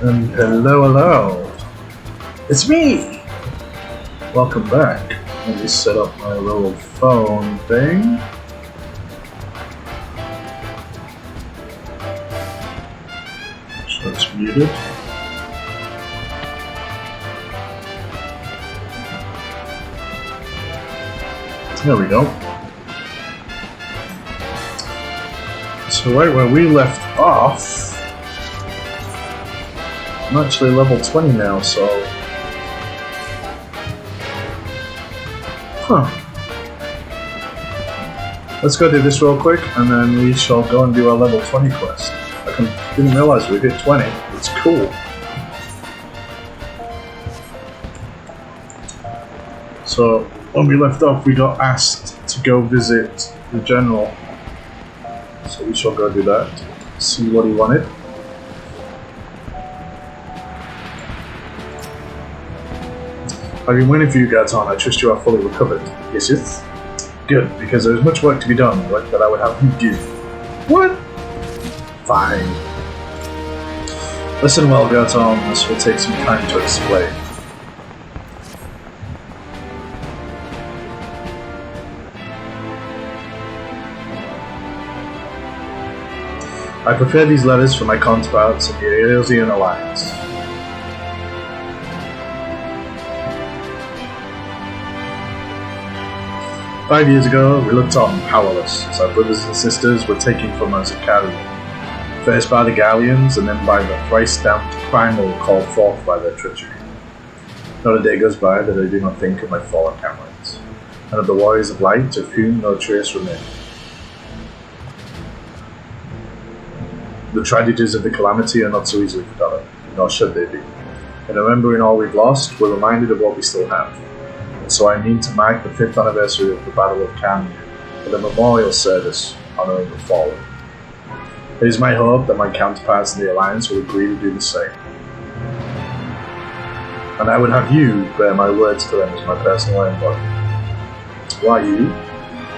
And hello. It's me! Welcome back. Let me set up my little phone thing. So it's muted. There we go. So right where we left off, I'm actually level 20 now, so... Let's go do this real quick, and then we shall go and do our level 20 quest. I didn't realize we hit 20. It's cool. So, when we left off, we got asked to go visit the general. So we shall go do that. See what he wanted. I've been waiting for you guys on. I trust you are fully recovered. Yes? Good, because there is much work to be done, work that I would have you do. What? Fine. Listen well, Gerton. This will take some time to explain. I prepared these letters for my counterparts in the Eosian Alliance. "5 years ago, we looked on, powerless, as our brothers and sisters were taken from us at Carrion, first by the Galleons, and then by the thrice-stamped primal called forth by their treachery. Not a day goes by that I do not think of my fallen comrades, and of the warriors of light, of whom no trace remains. The tragedies of the calamity are not so easily forgotten, nor should they be. In remembering all we've lost, we're reminded of what we still have. And so I mean to mark the 5th anniversary of the Battle of Canyon with a memorial service honoring the fallen. It is my hope that my counterparts in the Alliance will agree to do the same. And I would have you bear my words to them as my personal envoy. Why you?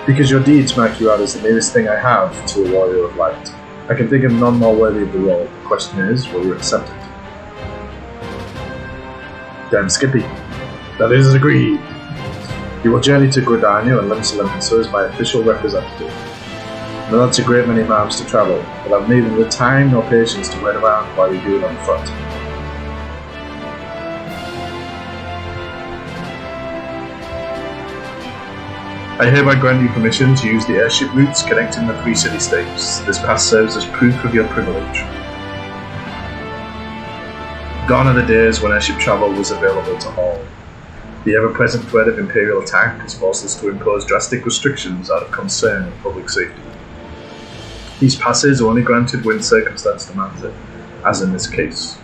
Because your deeds mark you out as the nearest thing I have to a warrior of light. I can think of none more worthy of the role. The question is, will you accept it?" "Damn Skippy. That is agreed. You will journey to Gridania and Limsa as my official representative. Now that's a great many miles to travel, but I've neither the time nor patience to wait around while you do it on foot. I hereby grant you permission to use the airship routes connecting the 3 city-states. This pass serves as proof of your privilege. Gone are the days when airship travel was available to all. The ever-present threat of Imperial attack has forced us to impose drastic restrictions out of concern of public safety. These passes are only granted when circumstance demands it, as in this case,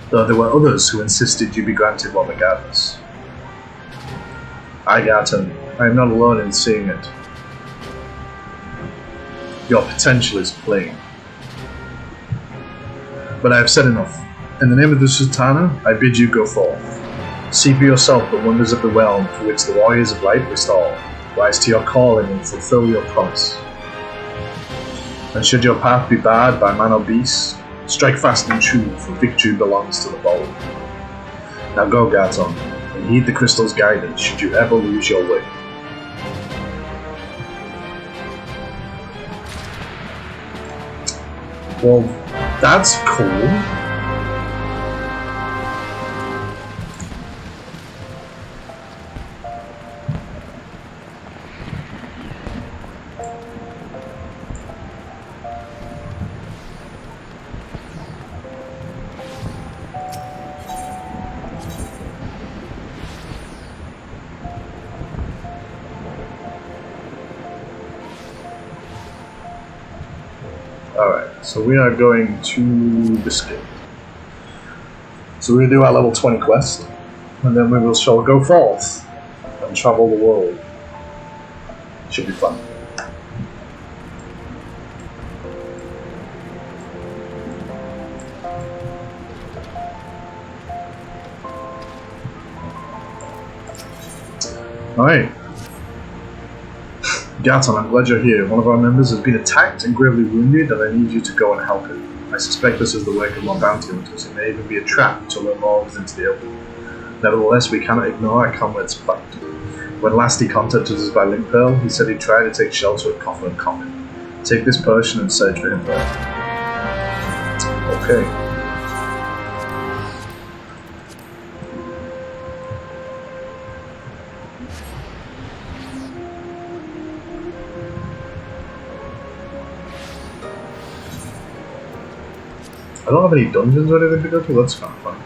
though there were others who insisted you be granted one regardless. Garton, I am not alone in seeing it. Your potential is plain. But I have said enough. In the name of the Sultana, I bid you go forth. See for yourself the wonders of the realm for which the warriors of light restore. Rise to your calling and fulfill your promise. And should your path be barred by man or beast, strike fast and true, for victory belongs to the bold. Now go, Garton, and heed the crystal's guidance should you ever lose your way." Well, that's cool. Alright, so we are going to Biscuit. So we're going to do our level 20 quest, and then we shall go forth and travel the world. Should be fun. Alright. Garton, I'm glad you're here. One of our members has been attacked and gravely wounded, and I need you to go and help him. I suspect this is the work of more bounty hunters. It may even be a trap to lure more of us into the open. Nevertheless, we cannot ignore our comrade's plight. When last he contacted us by link pearl, he said he'd try to take shelter at Coffer and Coffin. Take this potion and search for him there. Okay. I don't have any dungeons or anything to go to, that's kind of fun.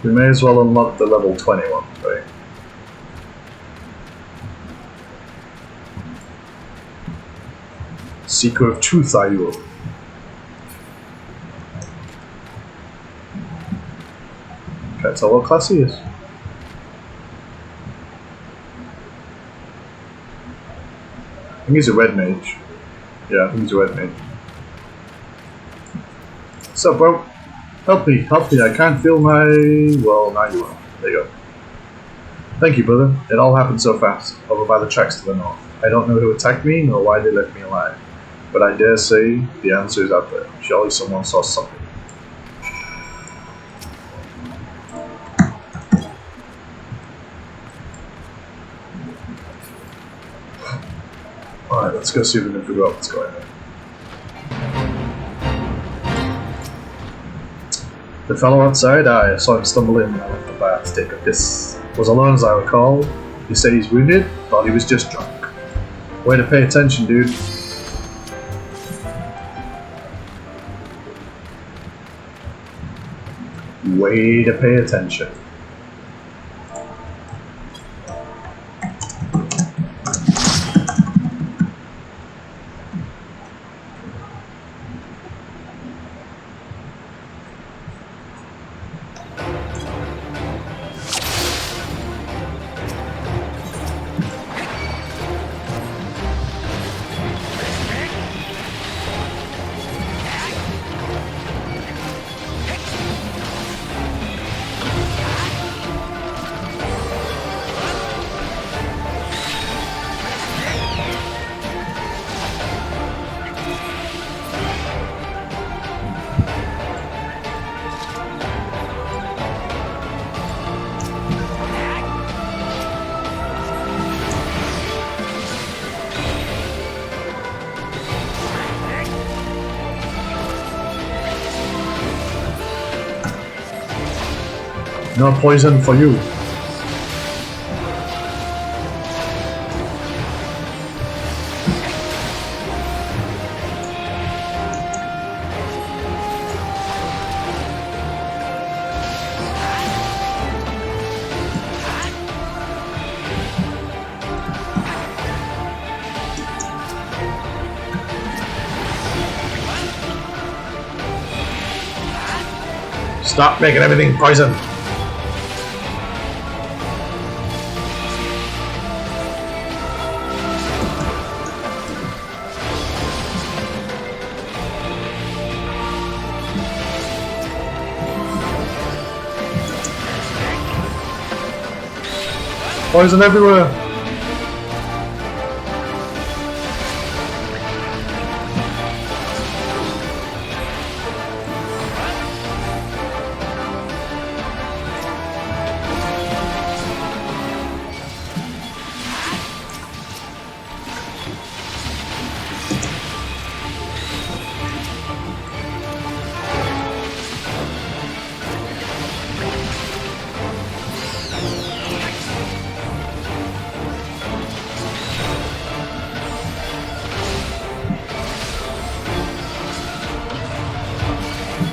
We may as well unlock the level 21, right? Seeker of Truth, are you? Can't tell what class he is. I think he's a red mage. Yeah, I think he's a red mage. What's up, bro? Help me, I can't feel my... Well, now you will. There you go. Thank you, brother. It all happened so fast, over by the tracks to the north. I don't know who attacked me, nor why they left me alive. But I dare say, the answer is out there. Surely someone saw something. Alright, let's go see if we can figure out what's going on. The fellow outside, I saw him stumble in when I left the bar to take a piss. Was alone as I recall. He said he's wounded, thought he was just drunk. Way to pay attention, dude. Way to pay attention. No poison for you. Stop making everything poison. Poison everywhere!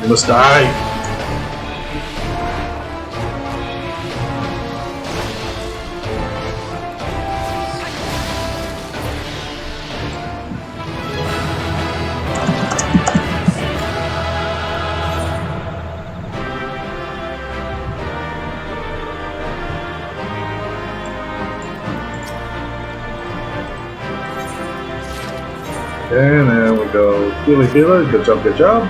You must die. And there we go. Healer, healer. Good job, good job.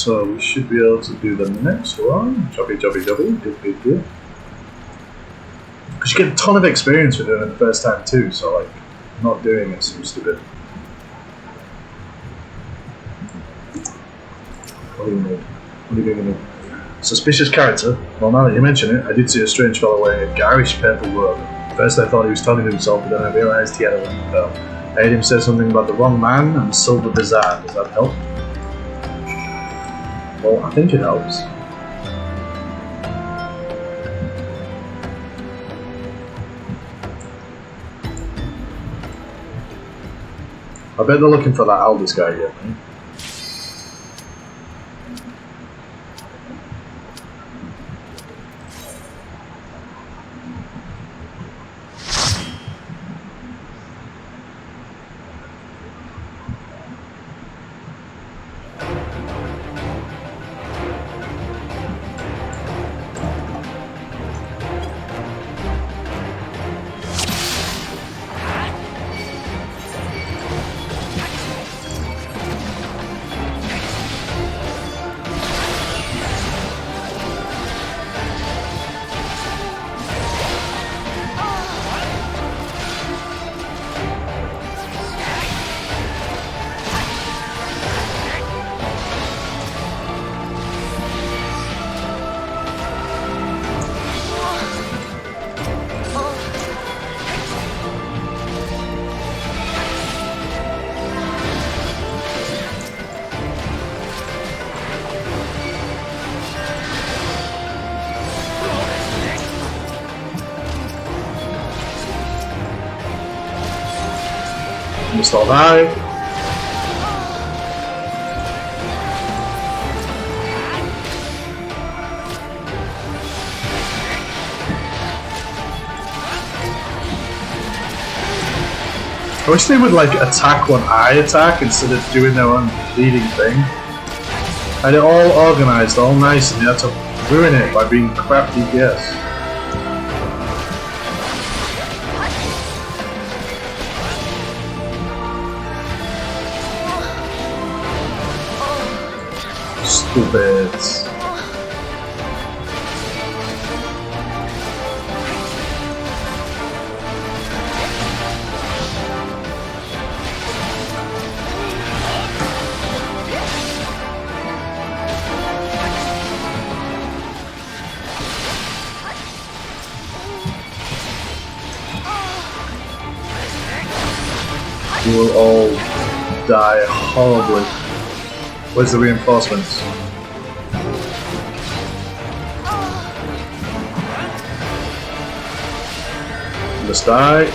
So we should be able to do the next one. Jobby. Good. Because you get a ton of experience for doing it the first time too, so like, not doing it seems stupid. What do you need? What are you going to need? Suspicious character? Well, now that you mention it, I did see a strange fellow wearing a garish purple robe. First I thought he was talking to himself, but then I realised he had a ring bell. I heard him say something about the wrong man and silver bazaar. Does that help? Well, I think it helps. I bet they're looking for that Aldous guy again, right? Missed all that. I wish they would like attack when I attack instead of doing their own leading thing. I had it all organised, all nice, and they had to ruin it by being crap DPS. Stupids. You will all die horribly. Where's the reinforcements? Just die.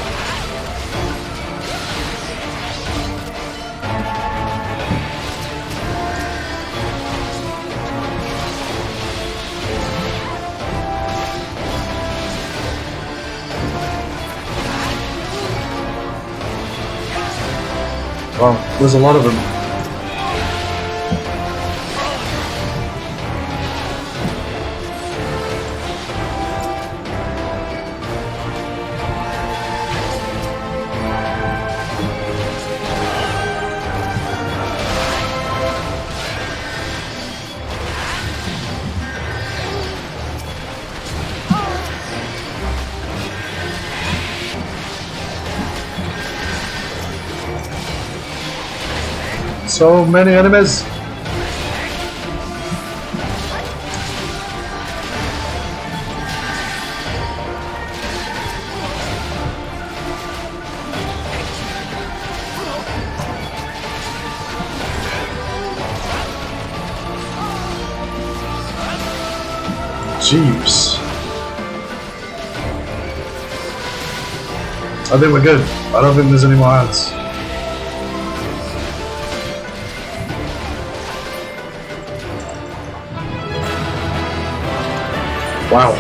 Wow, there's a lot of them. So many enemies. Jeeps. I think we're good. I don't think there's any more ads. Wow.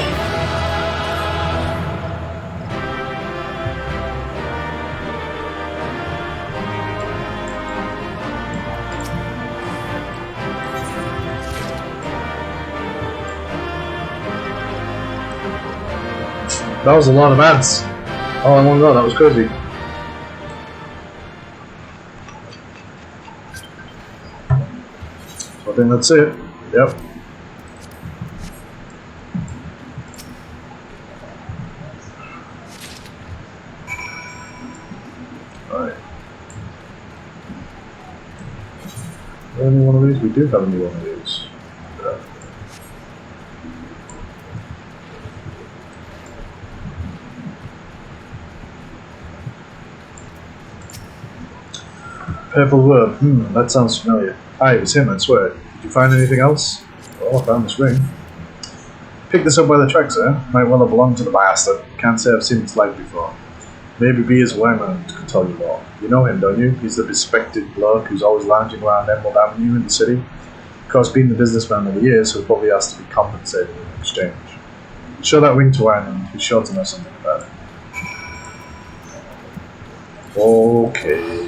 That was a lot of ads. All in one go, that was crazy. think that's it. Yep. Alright. Any one of these? We do have a new one of these. Yeah. Purple verb. That sounds familiar. Aye, it was him, I swear. Did you find anything else? Oh, I found this ring. Picked this up by the tracks, eh? Might well have belonged to the bastard. Can't say I've seen its like before. Maybe B is Wyman could tell you more. You know him, don't you? He's the bespectacled bloke who's always lounging around Emerald Avenue in the city. Of course, being the businessman of the year, so he probably has to be compensated in exchange. Show that ring to Wyman. He's sure to know something about it. Okay.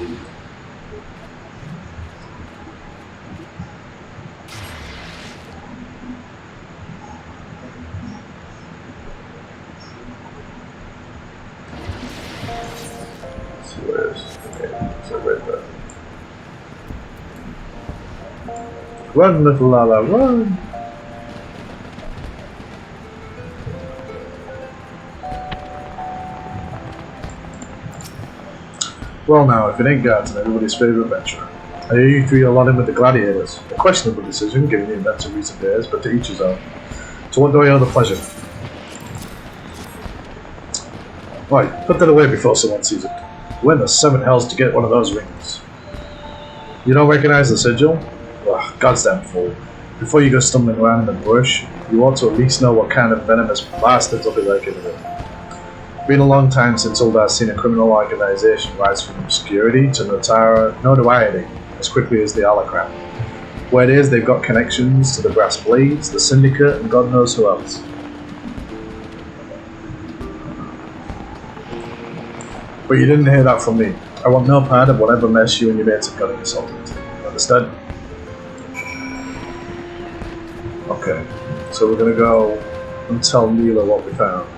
Run, little Lala, run! Well now, if it ain't guards and everybody's favourite adventurer. I hear you three are lot in with the gladiators. A questionable decision, given the events of recent days, but to each his own. So what do I owe the pleasure? Right, put that away before someone sees it. When the seven hells to get one of those rings? You don't recognise the sigil? Ugh, goddamn fool. Before you go stumbling around in the bush, you ought to at least know what kind of venomous bastards will be lurking in it. Been a long time since Uldar's seen a criminal organisation rise from obscurity to notoriety as quickly as the Alacran. Where it is, they've got connections to the Brass Blades, the Syndicate, and God knows who else. But you didn't hear that from me. I want no part of whatever mess you and your mates have got in yourself into. Understood? Okay, so we're gonna go and tell Mila what we found.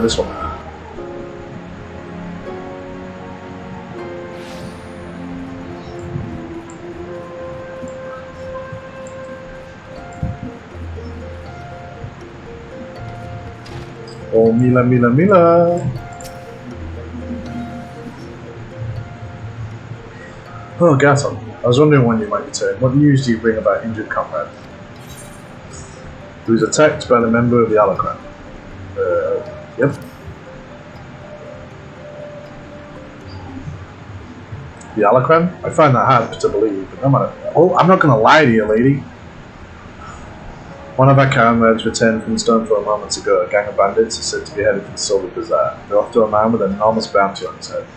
This one. Oh, Mila, Mila, Mila! Oh, Gaton. I was wondering when you might return. What news do you bring about injured comrade? He was attacked by the member of the Alacran. Yep. The Alacran? I find that hard to believe, but no matter. Oh, I'm not gonna lie to you, lady. One of our comrades returned from Stonethrow moments ago. A gang of bandits are said to be headed for the Silver Bazaar. They're off to a man with an enormous bounty on his head.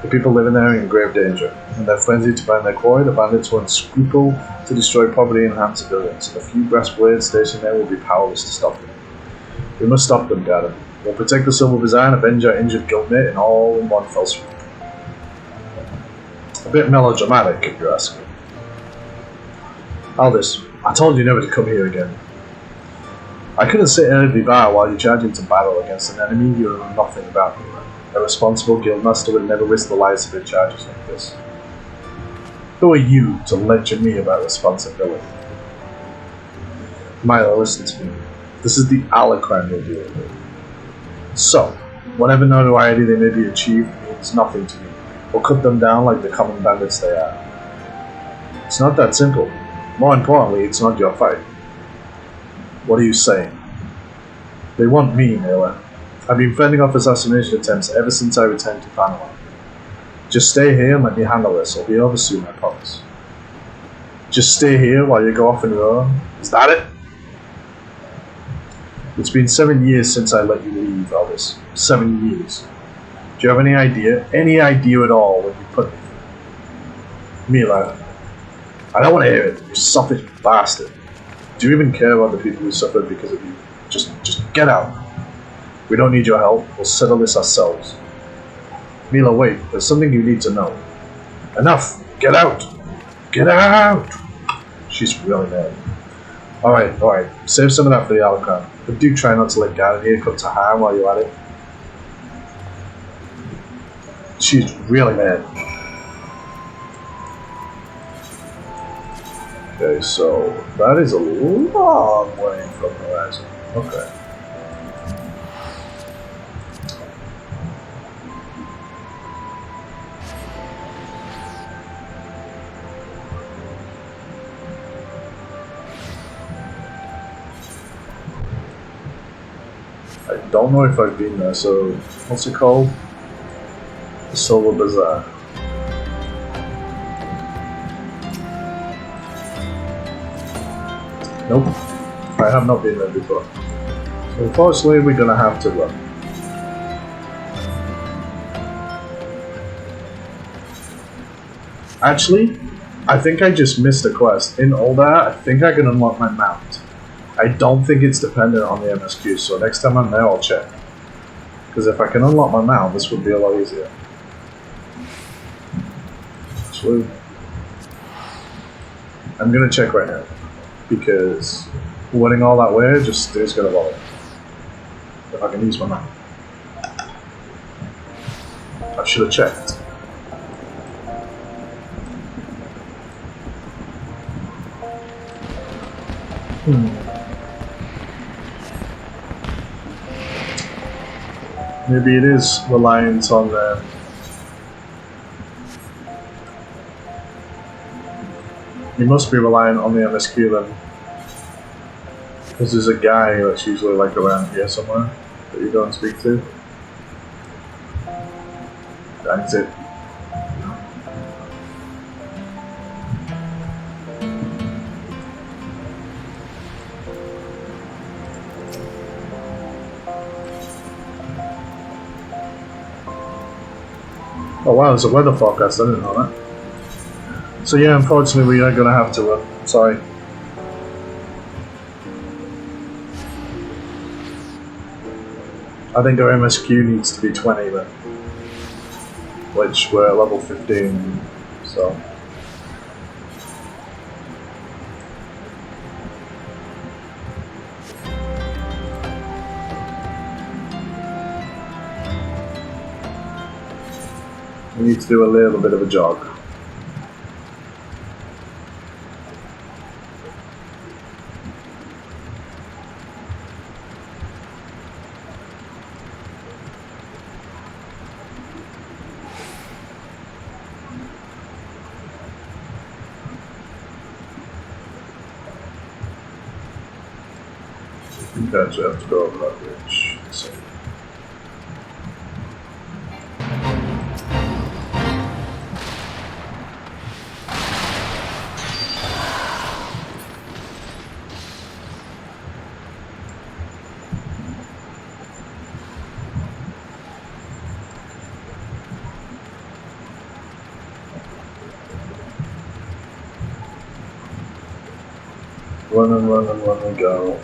The people living there are in grave danger. In their frenzy to find their quarry, the bandits won't scruple to destroy property and harm civilians, and the few brass blades stationed there will be powerless to stop them. We must stop them, Garden. We'll protect the Silver Bazaar and avenge our injured guildmate and all in one fell swoop. A bit melodramatic, if you ask me. Aldous, I told you never to come here again. I couldn't sit in a bar while you charge into battle against an enemy you know nothing about. A responsible guildmaster would never risk the lives of their charges like this. Who are you to lecture me about responsibility? Milo, listen to me. This is the Alacran you're dealing with. So, whatever notoriety they may be achieved means nothing to me. We'll cut them down like the common bandits they are. It's not that simple. More importantly, it's not your fight. What are you saying? They want me, Miller. I've been fending off assassination attempts ever since I returned to Panama. Just stay here and let me handle this. I'll be over soon, I promise. Just stay here while you go off on your own? Is that it? It's been 7 years since I let you leave, Aldous. 7 years. Do you have any idea? Any idea at all what you put me through? Mila, I don't want to hear it, you selfish bastard. Do you even care about the people who suffered because of you? Just get out. We don't need your help. We'll settle this ourselves. Mila, wait. There's something you need to know. Enough. Get out. Get out. She's really mad. Alright. Save some of that for the Alucard. But do try not to let Gallagher come to harm while you're at it. She's really mad. Okay, so that is a long way from Horizon. Okay. I don't know if I've been there, so what's it called? The Silver Bazaar. Nope, I have not been there before. So unfortunately we're gonna have to run. Actually, I think I just missed a quest. In all that, I think I can unlock my mount. I don't think it's dependent on the MSQ, so next time I'm there I'll check. Because if I can unlock my mount, this would be a lot easier. Actually, I'm gonna check right now. Because running all that way just is gonna bother. If I can use my mount. I should have checked. Maybe it is reliant on the... You must be reliant on the MSQ then. Because there's a guy that's usually like around here somewhere that you go and speak to. That's it. Oh wow, there's a weather forecast, I didn't know that. So yeah, unfortunately we are going to have to run. Sorry. I think our MSQ needs to be 20 then. Which we're at level 15, so... We need to do a little bit of a jog. I think I actually have to go over that bridge. So. Run and go.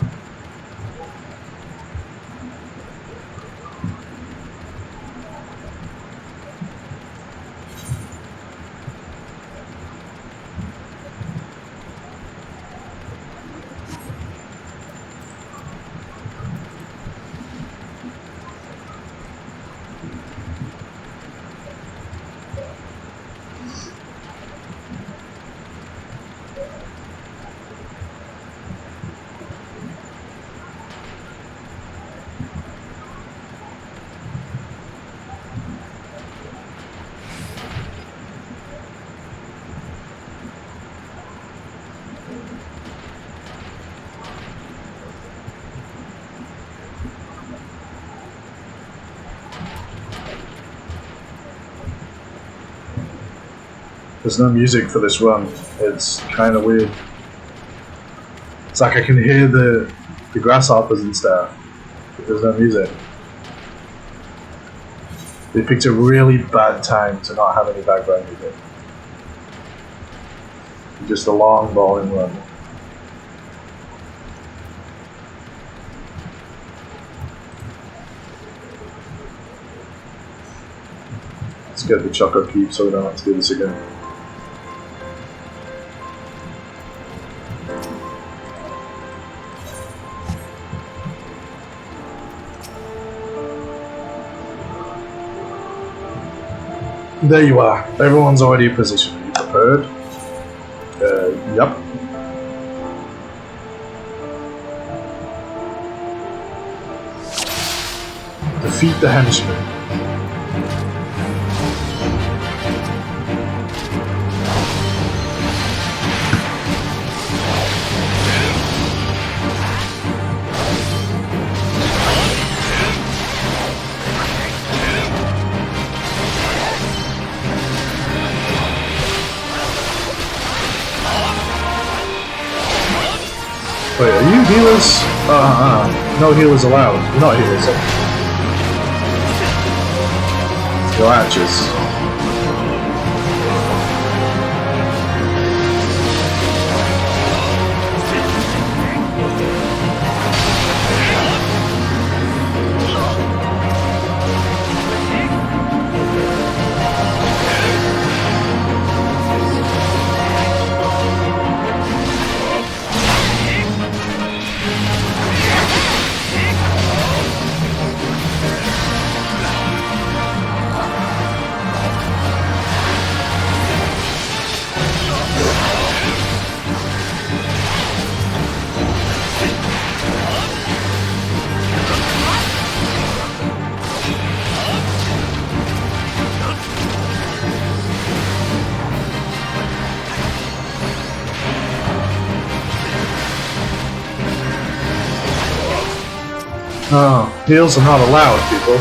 There's no music for this run. It's kind of weird. It's like I can hear the grasshoppers and stuff, but there's no music. They picked a really bad time to not have any background music. Just a long, boring run. Let's get the Choco Cube so we don't have to do this again. There you are. Everyone's already in position. Are you prepared? Yep. Defeat the henchmen. Wait, are you healers? No healers allowed. You're not healers. You're archers. Oh, heals are not allowed, people.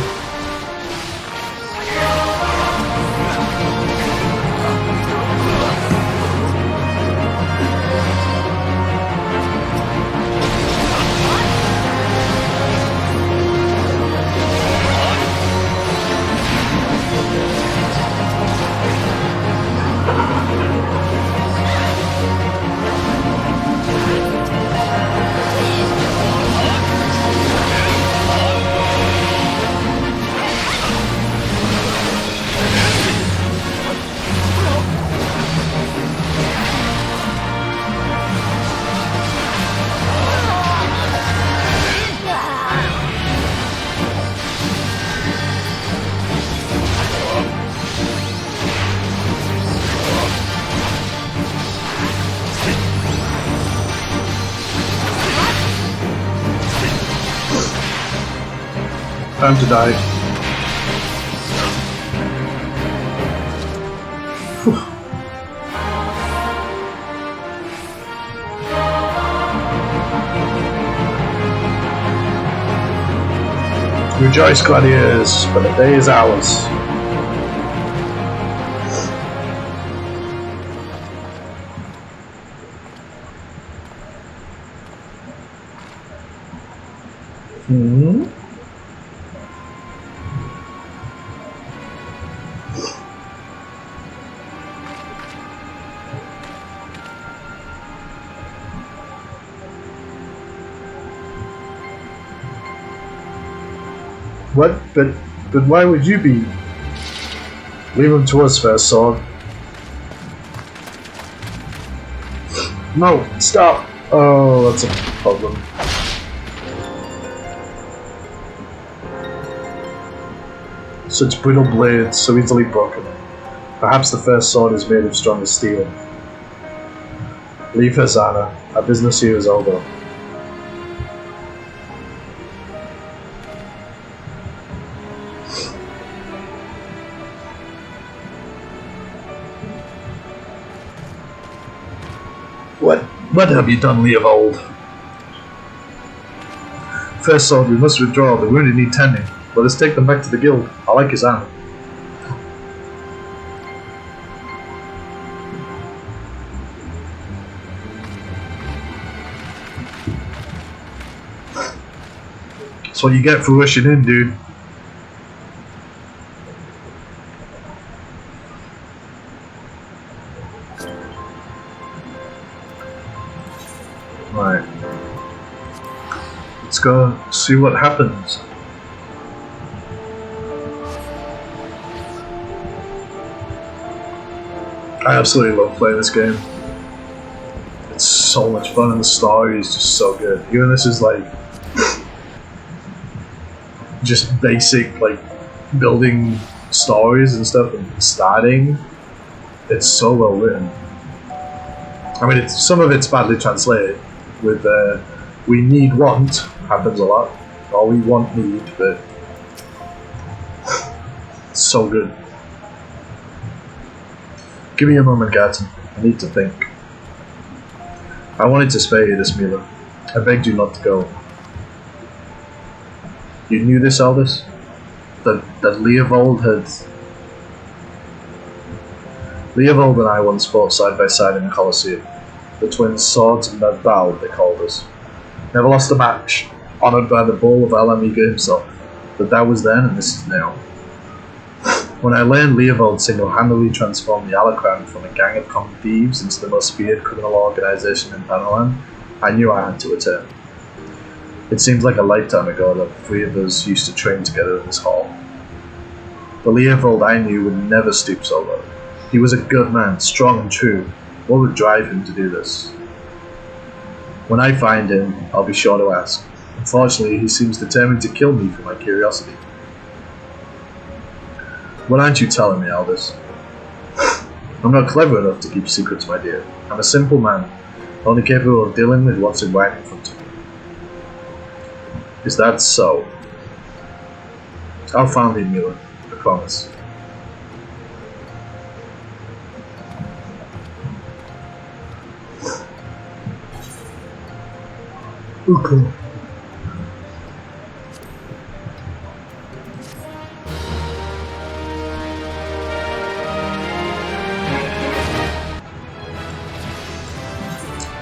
Time to die. Whew. Rejoice, gladiators, for the day is ours. What? But why would you be? Leave him to us, First Sword. No, stop! Oh, that's a problem. Such brittle blades, so easily broken. Perhaps the First Sword is made of stronger steel. Leave her, Zana. Our business here is over. What have you done, Leovold? First Sword, we must withdraw. The wounded need tending. Let us take them back to the guild. I like his arm. That's what you get for rushing in, dude. Right. Let's go see what happens. I absolutely love playing this game. It's so much fun and the story is just so good. Even this is like just basic like building stories and stuff and starting, it's so well written. I mean, some of it's badly translated. With we need want happens a lot, or we want need, but it's so good. Give me a moment, Garton. I need to think. I wanted to spare you this, Mila. I begged you not to go. You knew this, Aldous? That Leovold and I once fought side by side in the Colosseum. The twins swords and that bow, they called us. Never lost a match, honoured by the bull of Alamiga himself. But that was then and this is now. When I learned Leovold single-handedly transformed the Alacran from a gang of common thieves into the most feared criminal organisation in Panalan, I knew I had to return. It seems like a lifetime ago that the three of us used to train together in this hall. The Leovold I knew would never stoop so low. He was a good man, strong and true. What would drive him to do this? When I find him, I'll be sure to ask. Unfortunately, he seems determined to kill me for my curiosity. What aren't you telling me, Aldous? I'm not clever enough to keep secrets, my dear. I'm a simple man, only capable of dealing with what's right in front of me. Is that so? I'll find him, Mila. I promise. Okay.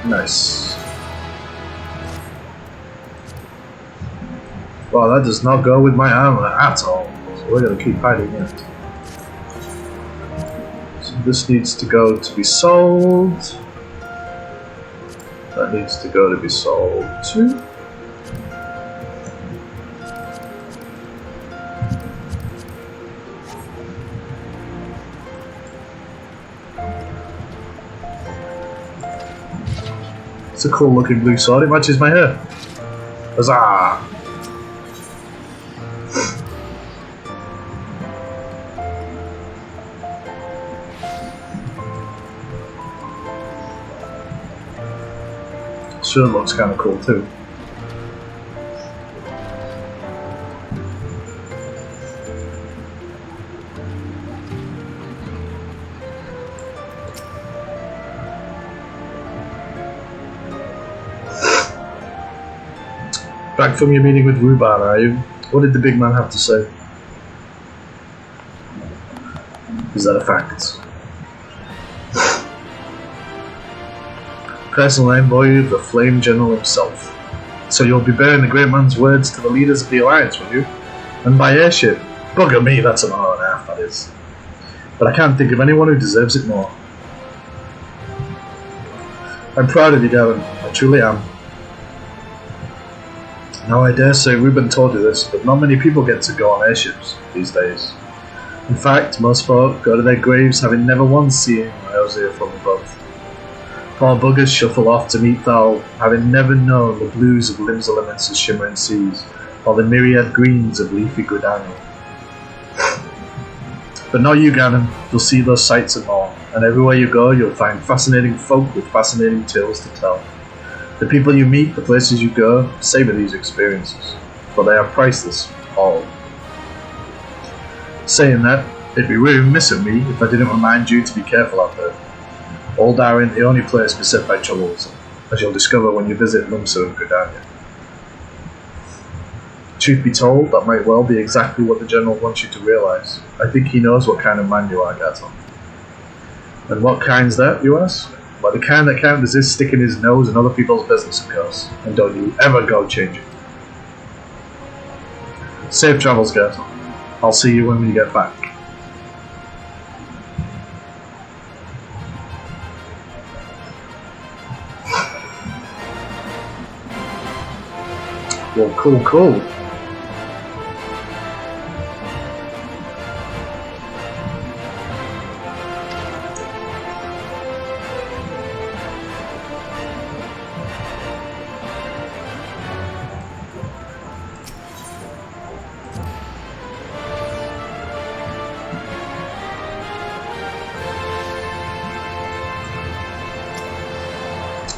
Nice. Wow, that does not go with my armor at all. So we're gonna keep hiding it. So this needs to go to be sold. That needs to go to be sold too. It's a cool looking blue sword, it matches my hair. Huzzah! Sure looks kind of cool too. Back from your meeting with Ruban, are you? What did the big man have to say? Is that a fact? Personal envoy of the Flame General himself. So you'll be bearing the great man's words to the leaders of the Alliance, will you? And by airship? Bugger me, that's an hour and a half, that is. But I can't think of anyone who deserves it more. I'm proud of you, Gavin. I truly am. Now I dare say Ruben told you this, but not many people get to go on airships these days. In fact, most folk go to their graves having never once seen Eorzea from above. Poor buggers shuffle off to meet Thal, having never known the blues of Lim's Element's shimmering seas, or the myriad greens of leafy Gridania. But not you, Gavin. You'll see those sights and more, and everywhere you go you'll find fascinating folk with fascinating tales to tell. The people you meet, the places you go, savour these experiences, for they are priceless, all. Saying that, it'd be remiss of me if I didn't remind you to be careful out there. Oldar ain't the only place beset by troubles, as you'll discover when you visit Lumsa and Gridania. Truth be told, that might well be exactly what the General wants you to realise. I think he knows what kind of man you are, Gaton. And what kind's that, you ask? Well, the kind that can't resist sticking his nose in other people's business, of course. And don't you ever go changing. Safe travels, Gaton. I'll see you when we get back. Well, cool.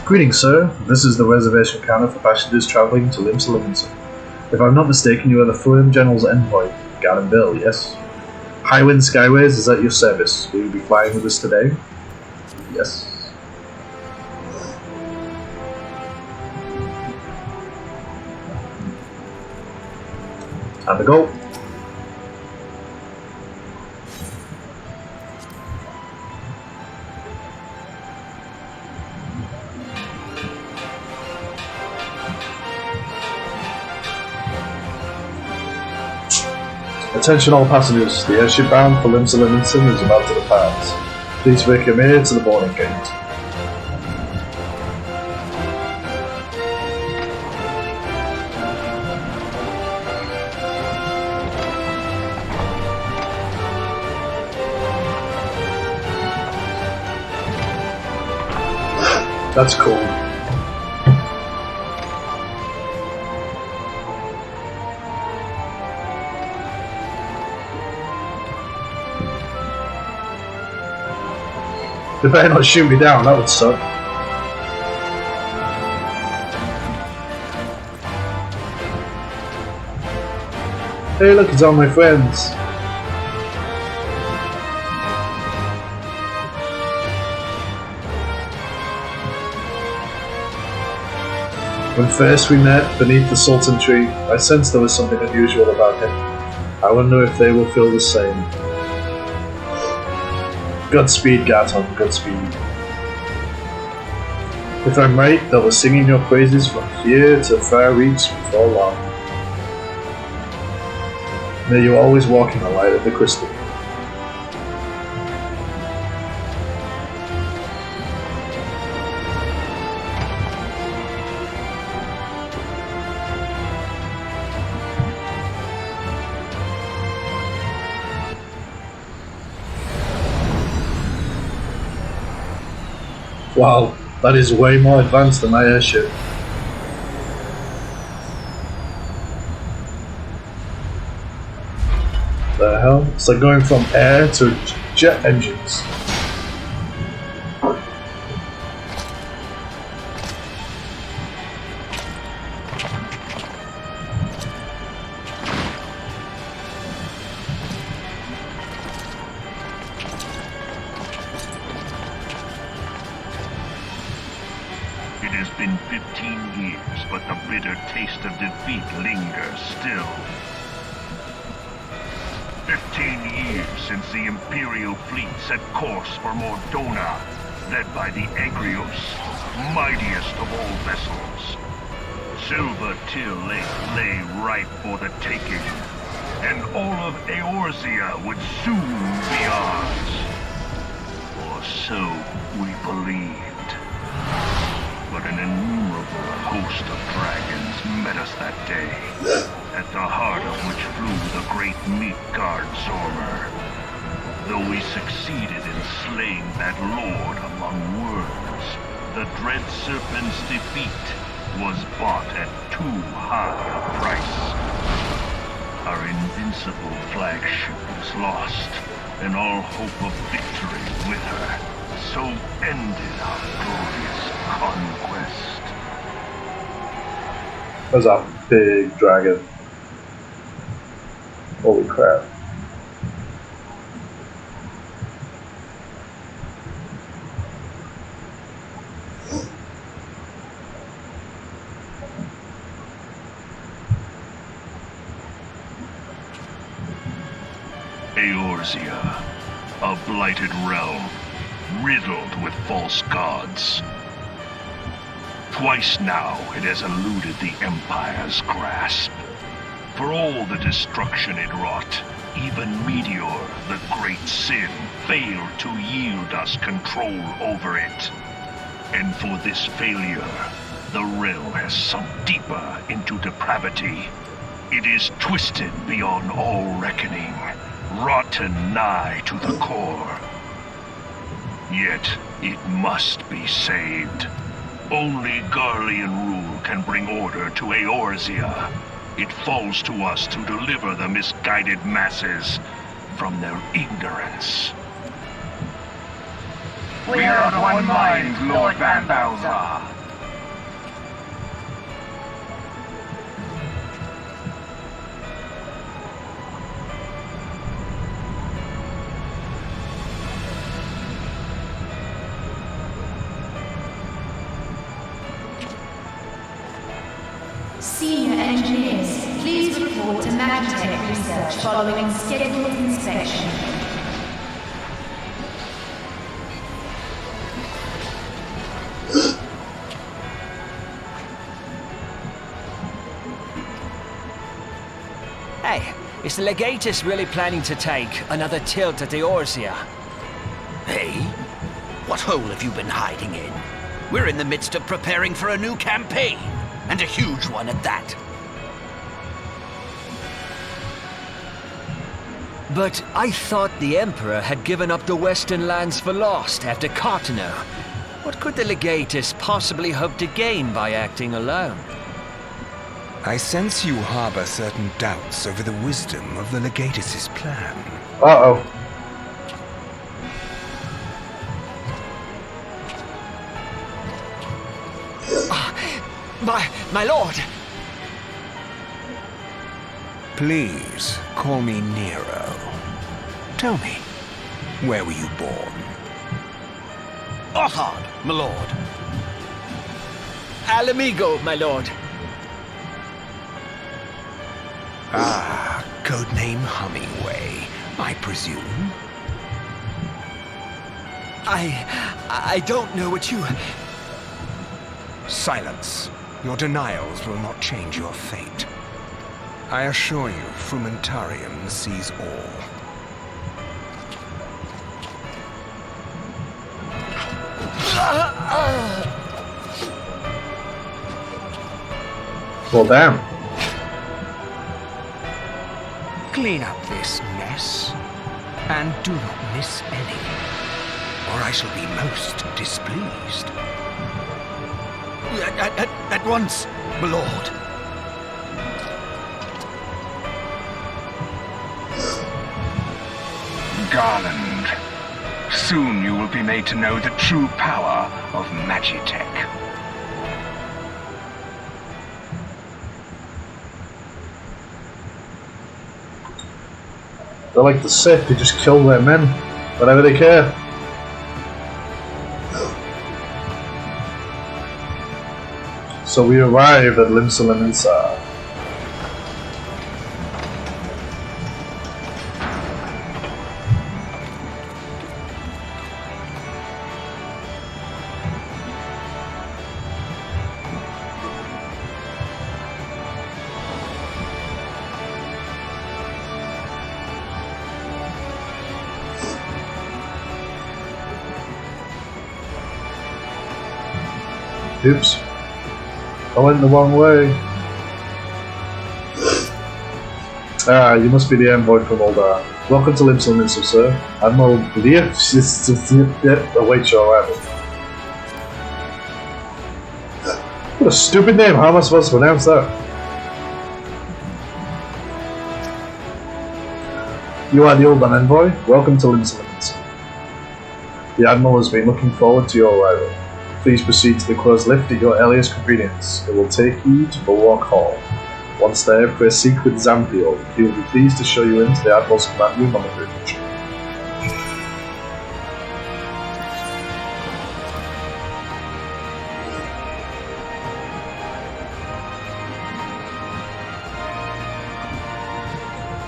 Greetings, sir. This is the reservation counter for passengers travelling to Limsa. If I'm not mistaken, you are the Fulham General's envoy, Gavin Bill, yes? Highwind Skyways is at your service. Will you be flying with us today? Yes. Time to go. Attention all passengers, the airship bound for Limsa is about to depart. Please make your way to the boarding gate. That's cool. They better not shoot me down, that would suck. Hey look, it's all my friends. When first we met beneath the Sultan tree, I sensed there was something unusual about him. I wonder if they will feel the same. Godspeed, Gaton, Godspeed. If I'm right, they'll be singing your praises from here to far reach before long. May you always walk in the light of the crystal. Wow, that is way more advanced than my airship. The hell? It's like going from air to jet engines. It has been 15 years, but the bitter taste of defeat lingers still. 15 years since the Imperial fleet set course for Mordona, led by the Agrios, mightiest of all vessels. Silver Till Lake lay ripe for the taking, and all of Eorzea would soon be ours. Or so we believed. But an innumerable host of dragons met us that day, at the heart of which flew the great meat guard Zormer. Though we succeeded in slaying that lord among worms, the dread serpent's defeat was bought at too high a price. Our invincible flagship was lost, and all hope of victory with her. So ended our glorious conquest. That's a big dragon. Holy crap. Eorzea, a blighted realm, riddled with false gods. Twice now it has eluded the Empire's grasp. For all the destruction it wrought, even Meteor, the great sin, failed to yield us control over it. And for this failure, the realm has sunk deeper into depravity. It is twisted beyond all reckoning, rotten nigh to the core. Yet, it must be saved. Only Garlean rule can bring order to Eorzea. It falls to us to deliver the misguided masses from their ignorance. We are of one mind, Lord Van Balzar. Senior engineers, please report to Magitech research following scheduled inspection. Hey, is the Legatus really planning to take another tilt at the Eorzea? Hey? What hole have you been hiding in? We're in the midst of preparing for a new campaign, and a huge one at that. But I thought the Emperor had given up the Western lands for lost after Cartano. What could the Legatus possibly hope to gain by acting alone? I sense you harbor certain doubts over the wisdom of the Legatus' plan. Uh-oh. My lord! Please, call me Nero. Tell me, where were you born? Othard, my lord. Alamigo, my lord. Ah, codename Hummingway, I presume. I don't know what you... Silence. Your denials will not change your fate. I assure you, Frumentarium sees all. Well, damn. Clean up this mess, and do not miss any, or I shall be most displeased. At once, my lord. Garland, soon you will be made to know the true power of Magitech. They're like the Sith, they just kill their men whenever they care. So we arrive at Limsa. Oops. I went the wrong way. Ah, you must be the envoy from Oldar. Welcome to Limsa, sir. Admiral Lear awaits your arrival. What a stupid name, how am I supposed to pronounce that? You are the Oldar envoy. Welcome to Limsa. The Admiral has been looking forward to your arrival. Please proceed to the closed lift at your earliest convenience. It will take you to Bulwark Hall. Once there, proceed with Zampio. He will be pleased to show you into the Admiral's command room on the bridge.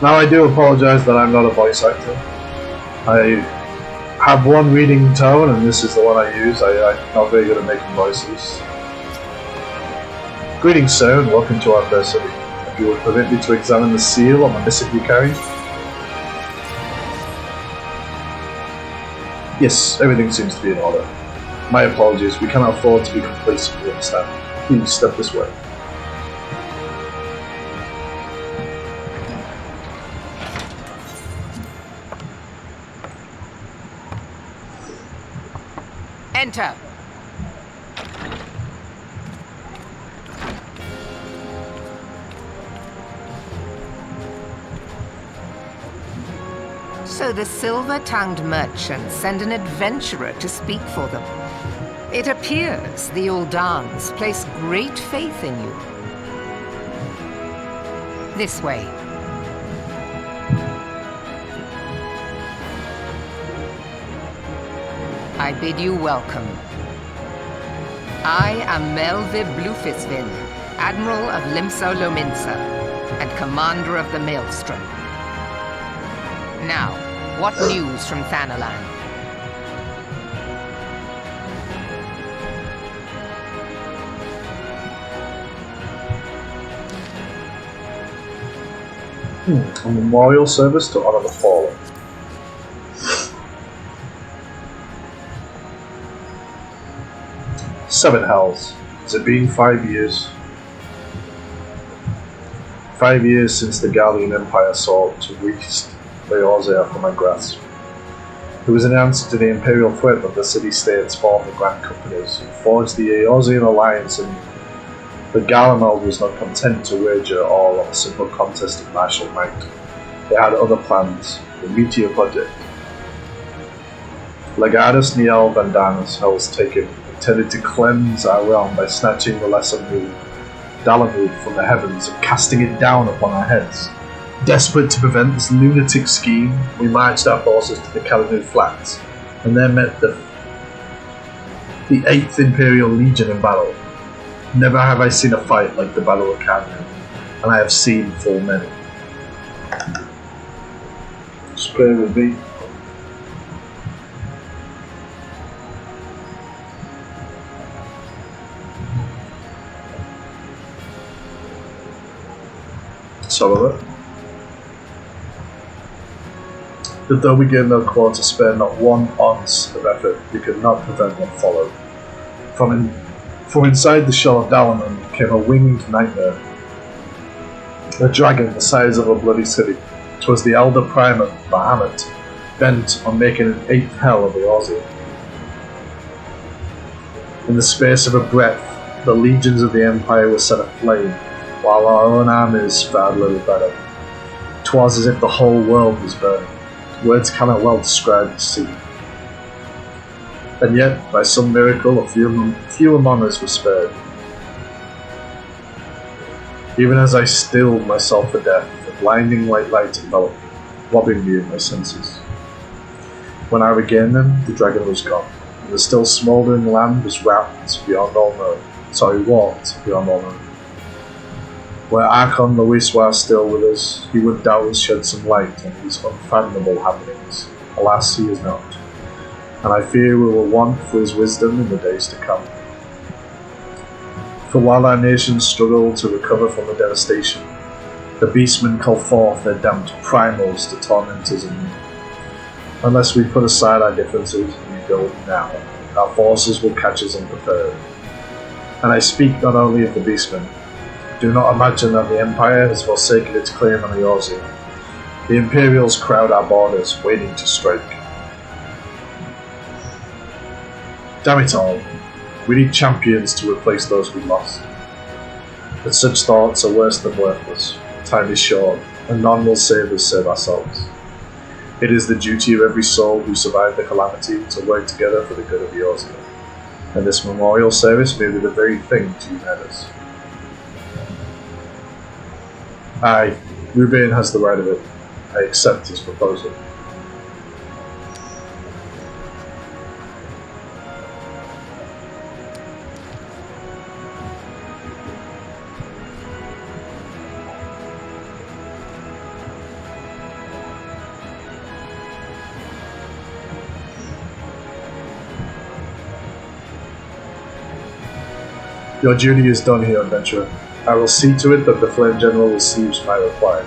Now I do apologise that I'm not a voice actor. I have one reading tone and this is the one I use. I'm not very good at making voices. Greetings, sir, and welcome to our fair city. If you would permit me to examine the seal on the missive you carry. Yes, everything seems to be in order. My apologies, we cannot afford to be complacent, you understand. Please step this way. Enter. So the silver-tongued merchants send an adventurer to speak for them. It appears the Uldans place great faith in you. This way. I bid you welcome. I am Melve Blufisvin, Admiral of Limsa Lominsa, and Commander of the Maelstrom. Now, what news from Thanalan? A memorial service to honor the fallen. Seven Hells. Has it been 5 years? 5 years since the Gallian Empire sought to wrest Eorzea from my grasp. It was an answer to the imperial threat of the city-states formed the Grand Companies who forged the Eorzean alliance, and the Galameld was not content to wager all on a simple contest of martial might. They had other plans, the Meteor Project. Legatus Niel Vandanus, Hell's Taken, intended to cleanse our realm by snatching the lesser moon, Dalamud, from the heavens and casting it down upon our heads. Desperate to prevent this lunatic scheme, we marched our forces to the Kalanud Flats, and there met the 8th Imperial Legion in battle. Never have I seen a fight like the Battle of Kalanud, and I have seen full many. Just bear with me. Some of it. But though we gave no quarter to spare not one ounce of effort, we could not prevent what followed. From inside the shell of Dalaman came a winged nightmare. A dragon the size of a bloody city. 'Twas the elder primer, Bahamut, bent on making an 8th hell of Eorzea. In the space of a breath, the legions of the Empire were set aflame, while our own armies fared little better. 'Twas as if the whole world was burning. Words cannot well describe the scene. And yet, by some miracle, a few among us were spared. Even as I stilled myself for death, a blinding white light enveloped me, robbing me of my senses. When I regained them, the dragon was gone, and the still smouldering land was wrapped beyond all known. Warped beyond all known. Were Archon Luiswar still with us, he would doubtless shed some light on these unfathomable happenings. Alas, he is not, and I fear we will want for his wisdom in the days to come. For while our nations struggle to recover from the devastation, the beastmen call forth their damned primals to torment us anew. Unless we put aside our differences and rebuild now, our forces will catch us unprepared. And I speak not only of the beastmen. Do not imagine that the Empire has forsaken its claim on Eorzea. The Imperials crowd our borders, waiting to strike. Damn it all, we need champions to replace those we lost. But such thoughts are worse than worthless. Time is short, and none will save us save ourselves. It is the duty of every soul who survived the calamity to work together for the good of Eorzea, and this memorial service may be the very thing to unite us. Aye, Ruben has the right of it. I accept his proposal. Your duty is done here, adventurer. I will see to it that the Flame General receives my reply.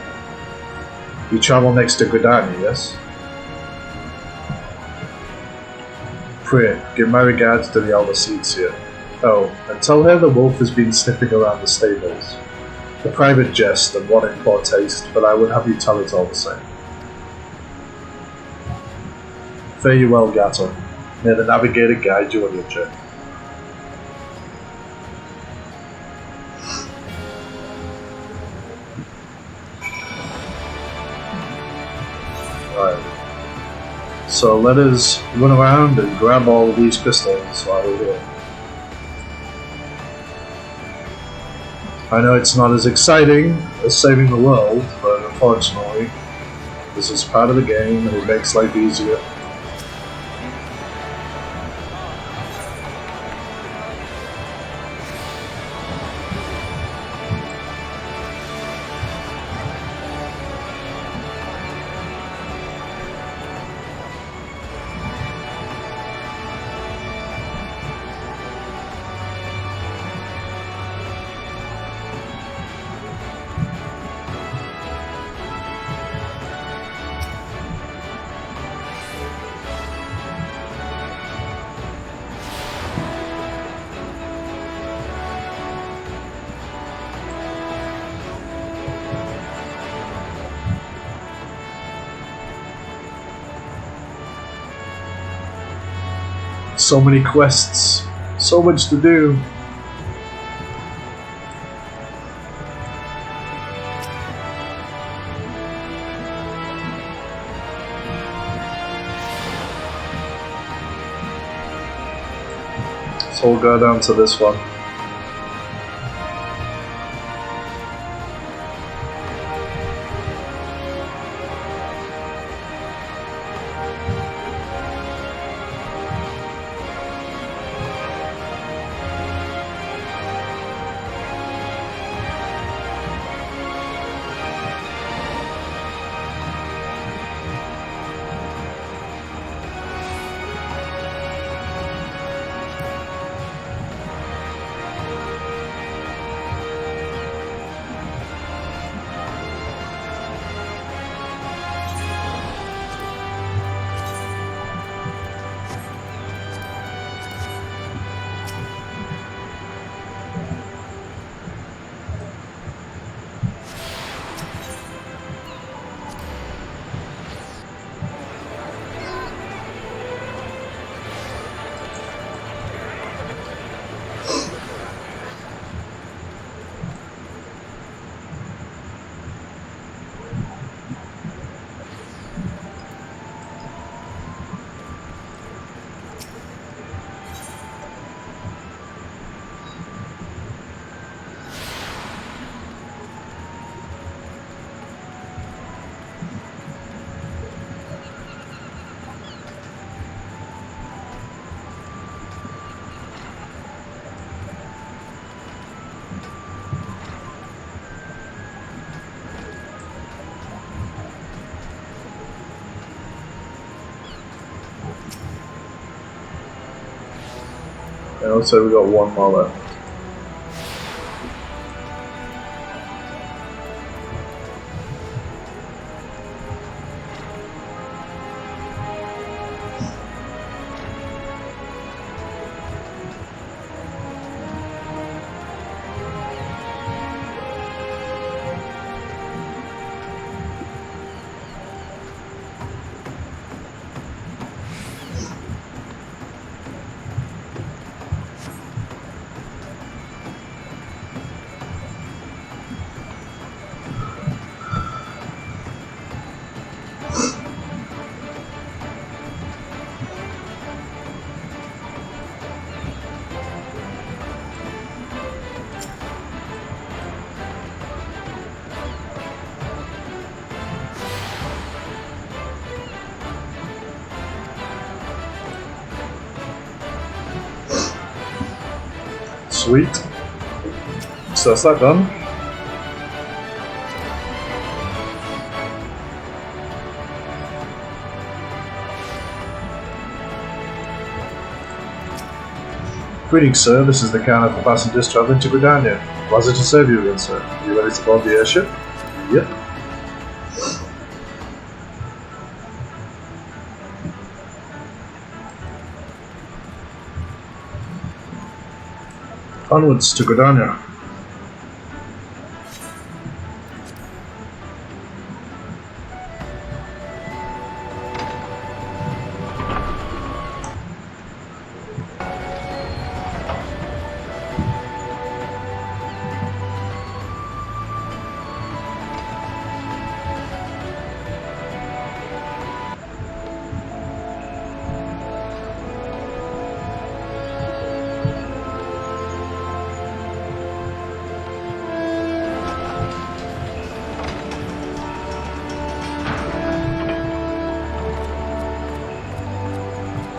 You travel next to Gridani, yes? Pray, give my regards to the Elder Seeds here. Oh, and tell her the wolf has been sniffing around the stables. A private jest and one in poor taste, but I would have you tell it all the same. Fare you well, Gato. May the Navigator guide you on your journey. So let us run around and grab all of these crystals while we're here. I know it's not as exciting as saving the world, but unfortunately, this is part of the game and it makes life easier. So many quests, so much to do. So we'll go down to this one. And also we got one more left. Sweet. So that's that done. Greetings, sir. This is the captain for passengers traveling to Gridania. Pleasure to serve you again, sir. Are you ready to board the airship? Yep. Onwards to Gridania.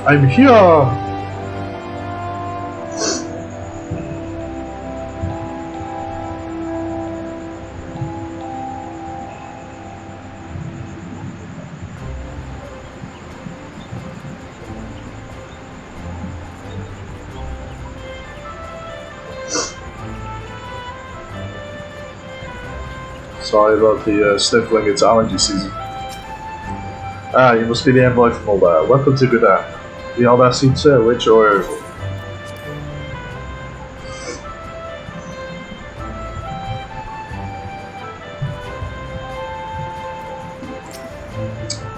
I'm here! Sorry about the sniffling, it's allergy season. Ah, you must be the envoy from Moldar. Welcome to Gridania. The Audacity, sir, which or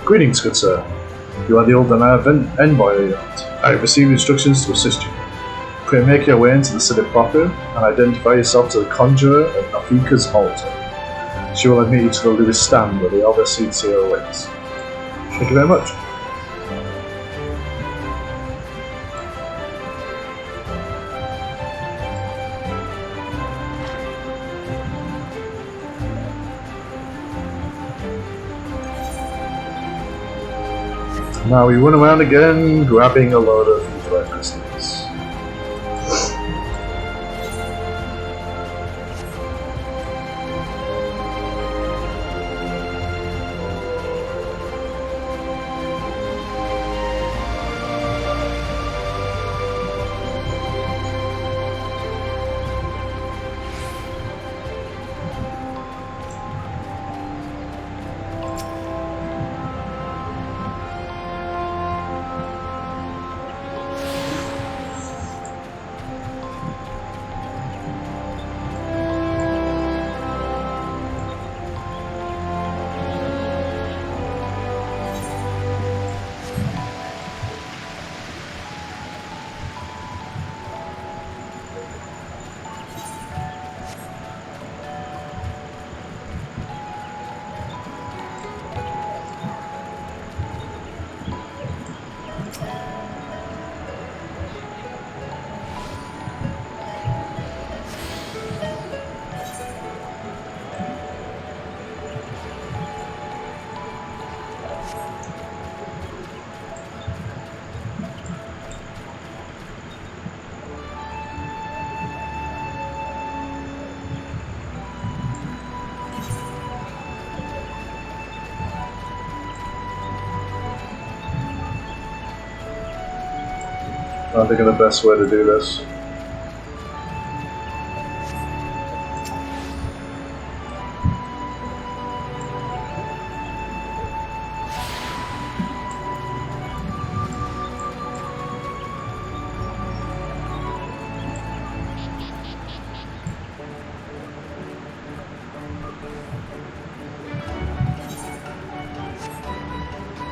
Greetings, good sir. You are the old envoy, are you not? I have received instructions to assist you. Pray make your way into the city proper and identify yourself to the conjurer at Nafika's altar. She will admit you to the Lewis stand where the overseed seer awaits. Thank you very much. Now we run around again, grabbing a load of Uther crystals. I think of the best way to do this.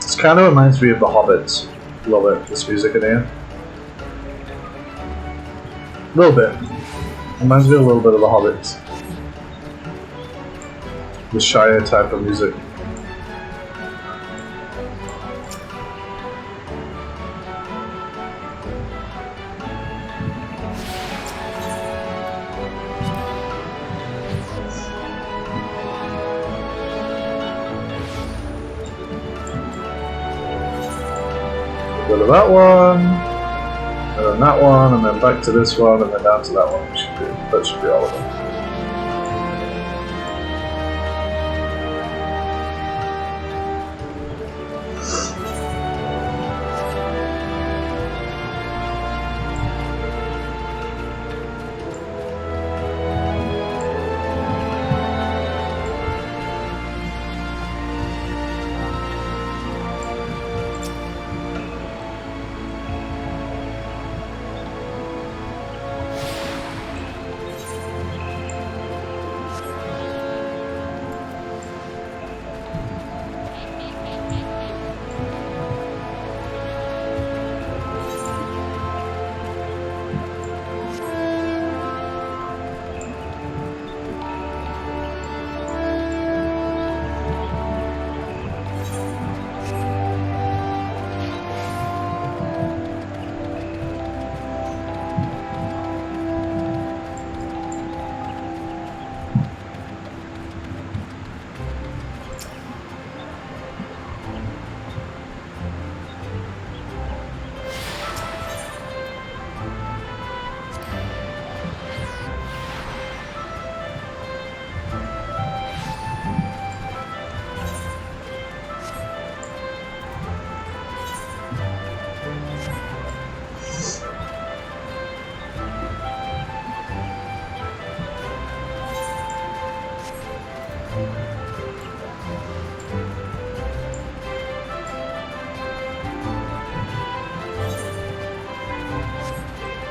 This kind of reminds me of The Hobbit. Love it, this music in here. A little bit. Reminds me a little bit of The Hobbit. The Shire type of music. Go to that one, and then that one, and then back to this one, and then down to that one. That should be all of them.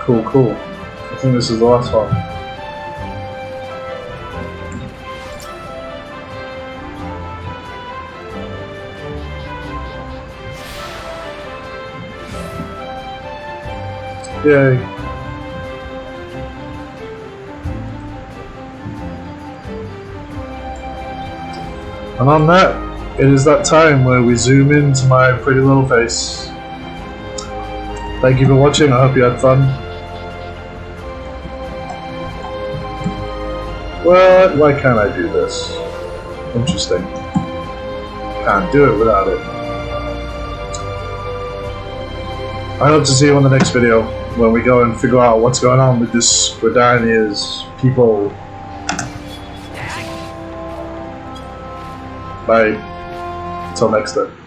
Cool. I think this is the last one. Yay. And on that, it is that time where we zoom into my pretty little face. Thank you for watching, I hope you had fun. What? Why can't I do this? Interesting. Can't do it without it. I hope to see you on the next video when we go and figure out what's going on with this Gridania's people. Bye. Until next time.